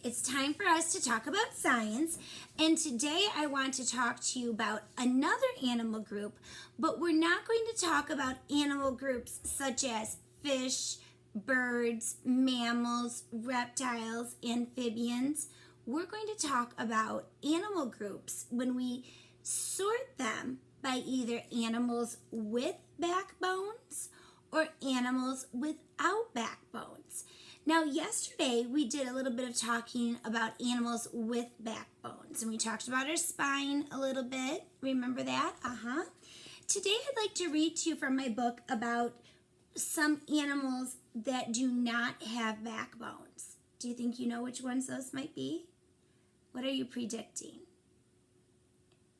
It's time for us to talk about science, and today I want to talk to you about another animal group, but we're not going to talk about animal groups such as fish, birds, mammals, reptiles, amphibians. We're going to talk about animal groups when we sort them by either animals with backbones or animals without backbones. Now, yesterday we did a little bit of talking about animals with backbones, and we talked about our spine a little bit. Remember that? Today I'd like to read to you from my book about some animals that do not have backbones. Do you think you know which ones those might be? What are you predicting?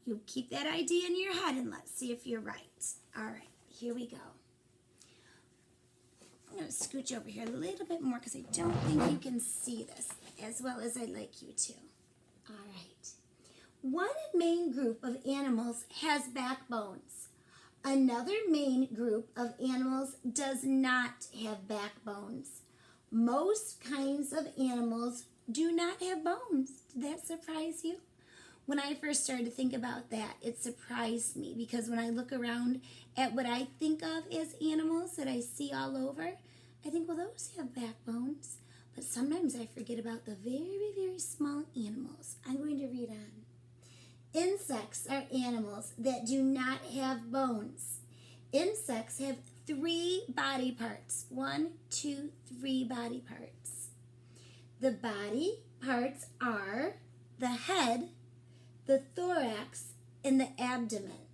You keep that idea in your head and let's see if you're right. All right, here we go. I'm going to scooch over here a little bit more because I don't think you can see this as well as I'd like you to. All right. One main group of animals has backbones. Another main group of animals does not have backbones. Most kinds of animals do not have bones. Did that surprise you? When I first started to think about that, it surprised me because when I look around at what I think of as animals that I see all over, I think, well, those have backbones. But sometimes I forget about the very, very small animals. I'm going to read on. Insects are animals that do not have bones. Insects have 3 body parts. 1, 2, 3 body parts. The body parts are the head, the thorax, and the abdomen.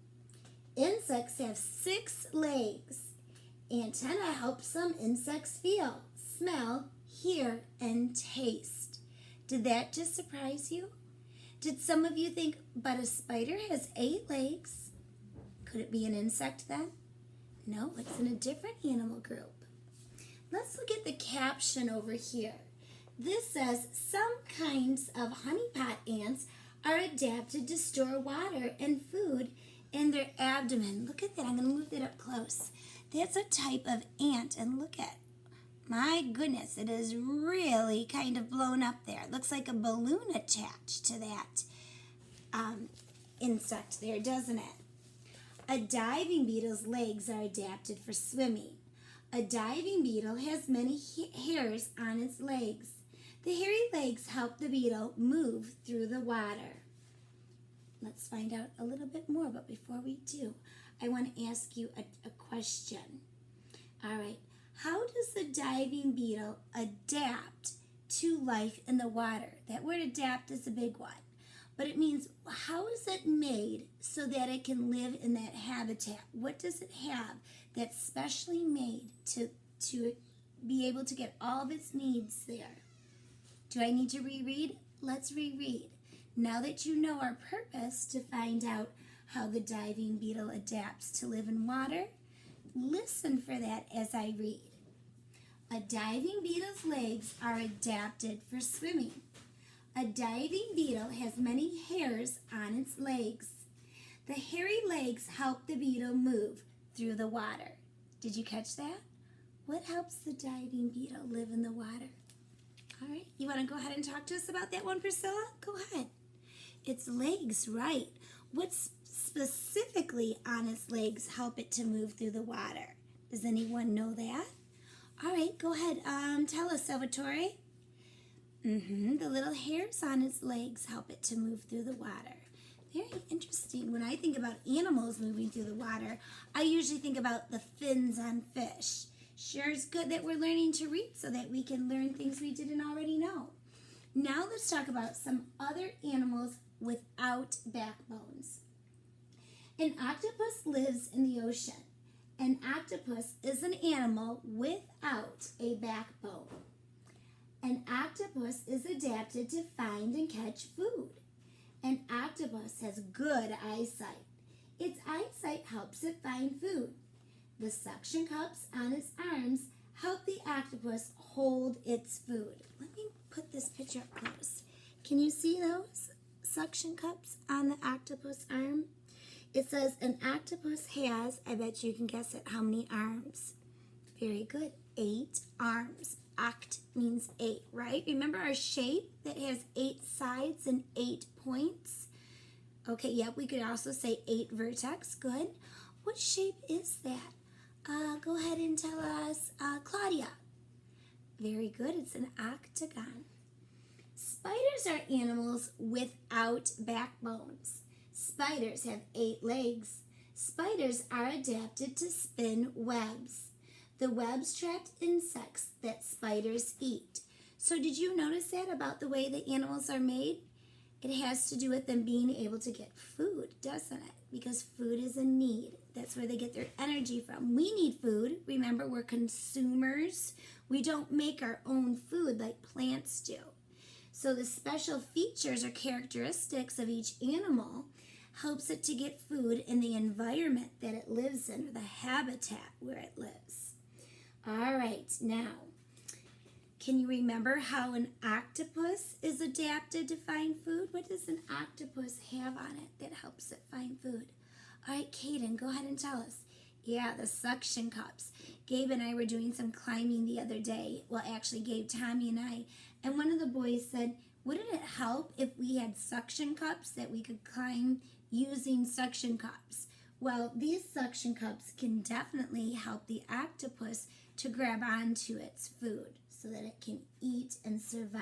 Insects have 6 legs. Antennae help some insects feel, smell, hear, and taste. Did that just surprise you? Did some of you think, but a spider has 8 legs? Could it be an insect then? No, it's in a different animal group. Let's look at the caption over here. This says, some kinds of honeypot ants are adapted to store water and food in their abdomen. Look at that. I'm going to move that up close. That's a type of ant, and look at, my goodness, it is really kind of blown up there. It looks like a balloon attached to that insect there, doesn't it? A diving beetle's legs are adapted for swimming. A diving beetle has many hairs on its legs. The hairy legs help the beetle move through the water. Let's find out a little bit more, but before we do, I want to ask you a question. All right, how does the diving beetle adapt to life in the water? That word adapt is a big one, but it means how is it made so that it can live in that habitat? What does it have that's specially made to be able to get all of its needs there? Do I need to reread? Let's reread. Now that you know our purpose to find out how the diving beetle adapts to live in water, listen for that as I read. A diving beetle's legs are adapted for swimming. A diving beetle has many hairs on its legs. The hairy legs help the beetle move through the water. Did you catch that? What helps the diving beetle live in the water? All right, you want to go ahead and talk to us about that one, Priscilla? Go ahead. Its legs, right. What's specifically on its legs help it to move through the water? Does anyone know that? All right, go ahead. Tell us, Salvatore. The little hairs on its legs help it to move through the water. Very interesting. When I think about animals moving through the water, I usually think about the fins on fish. Sure is good that we're learning to read so that we can learn things we didn't already know. Now let's talk about some other animals without backbones. An octopus lives in the ocean. An octopus is an animal without a backbone. An octopus is adapted to find and catch food. An octopus has good eyesight. Its eyesight helps it find food. The suction cups on its arms help the octopus hold its food. Let me put this picture up close. Can you see those suction cups on the octopus arm? It says an octopus has, I bet you can guess it, how many arms? Very good, 8 arms. oct means 8, right? Remember our shape that has 8 sides and 8 points? Okay, yep, we could also say 8 vertex. Good. What shape is that? Go ahead and tell us, Claudia. Very good. It's an octagon. Spiders are animals without backbones. Spiders have 8 legs. Spiders are adapted to spin webs. The webs trap insects that spiders eat. So did you notice that about the way the animals are made? It has to do with them being able to get food, doesn't it? Because food is a need. That's where they get their energy from. We need food. Remember, we're consumers. We don't make our own food like plants do. So the special features or characteristics of each animal helps it to get food in the environment that it lives in, or the habitat where it lives. All right, now, can you remember how an octopus is adapted to find food? What does an octopus have on it that helps it find food? All right, Kaden, go ahead and tell us. Yeah, the suction cups. Gabe and I were doing some climbing the other day. Well, actually, Gabe, Tommy, and I. And one of the boys said, wouldn't it help if we had suction cups that we could climb using suction cups? Well, these suction cups can definitely help the octopus to grab onto its food so that it can eat and survive.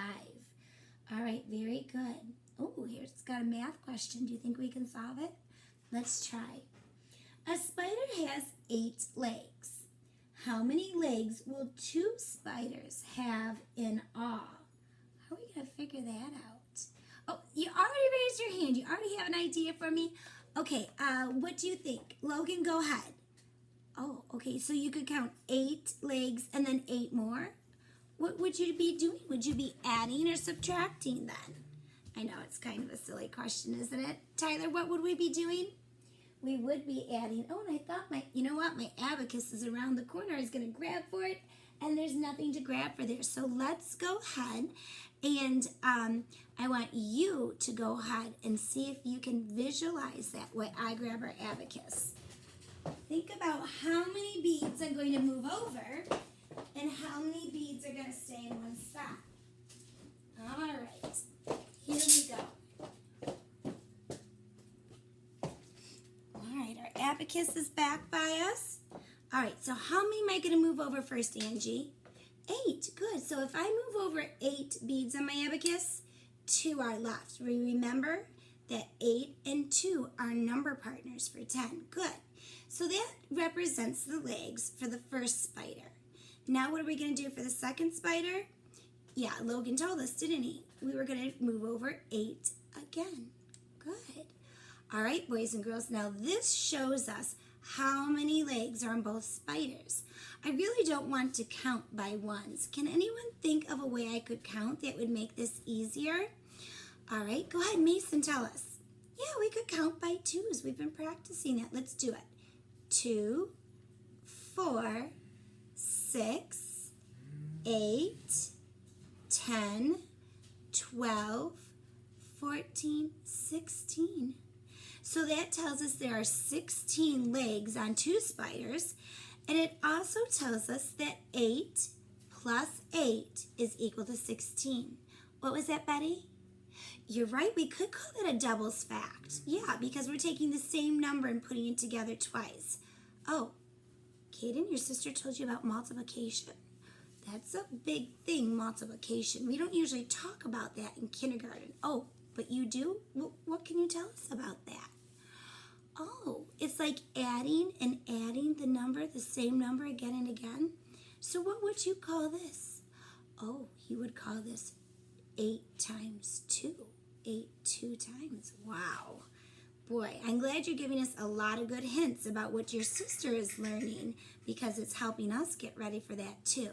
All right, very good. Oh, here's it's got a math question. Do you think we can solve it? Let's try. A spider has 8 legs. How many legs will 2 spiders have in all? How are we going to figure that out? Oh, you already raised your hand. You already have an idea for me? Okay, what do you think? Logan, go ahead. Oh, okay, so you could count 8 legs and then 8 more? What would you be doing? Would you be adding or subtracting then? I know it's kind of a silly question, isn't it? Tyler, what would we be doing? We would be adding. Oh, and I thought you know what? My abacus is around the corner. I was going to grab for it, and there's nothing to grab for there. So let's go ahead, and I want you to go ahead and see if you can visualize that while I grab our abacus. Think about how many beads I'm going to move over and how many beads are going to stay in one spot. All right, here we go. All right, our abacus is back by us. All right, so how many am I going to move over first, Angie? 8, good. So if I move over 8 beads on my abacus, 2 are left. We remember that 8 and 2 are number partners for 10. Good. So that represents the legs for the first spider. Now what are we going to do for the second spider? Yeah, Logan told us, didn't he? We were going to move over 8 again. Good. All right, boys and girls, now this shows us how many legs are on both spiders. I really don't want to count by ones. Can anyone think of a way I could count that would make this easier? All right, go ahead, Mason, tell us. Yeah, we could count by 2s. We've been practicing that. Let's do it. 2, 4, 6, 8, 10, 12, 14, 16. So that tells us there are 16 legs on 2 spiders, and it also tells us that 8 plus 8 is equal to 16. What was that, Betty? You're right, we could call it a doubles fact. Yeah, because we're taking the same number and putting it together twice. Oh, Kaden, your sister told you about multiplication. That's a big thing, multiplication. We don't usually talk about that in kindergarten. Oh, but you do? What can you tell us about that? Oh, it's like adding and adding the same number again and again. So what would you call this? Oh, you would call this 8 times 2. 8 2 times. Wow. Boy, I'm glad you're giving us a lot of good hints about what your sister is learning because it's helping us get ready for that too.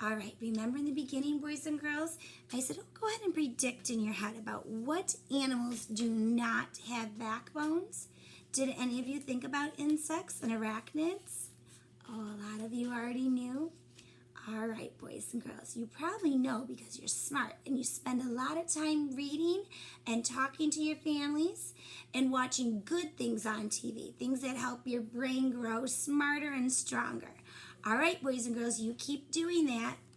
All right, remember in the beginning, boys and girls, I said, go ahead and predict in your head about what animals do not have backbones. Did any of you think about insects and arachnids? Oh, a lot of you already knew. All right, boys and girls, you probably know because you're smart and you spend a lot of time reading and talking to your families and watching good things on TV, things that help your brain grow smarter and stronger. All right, boys and girls, you keep doing that.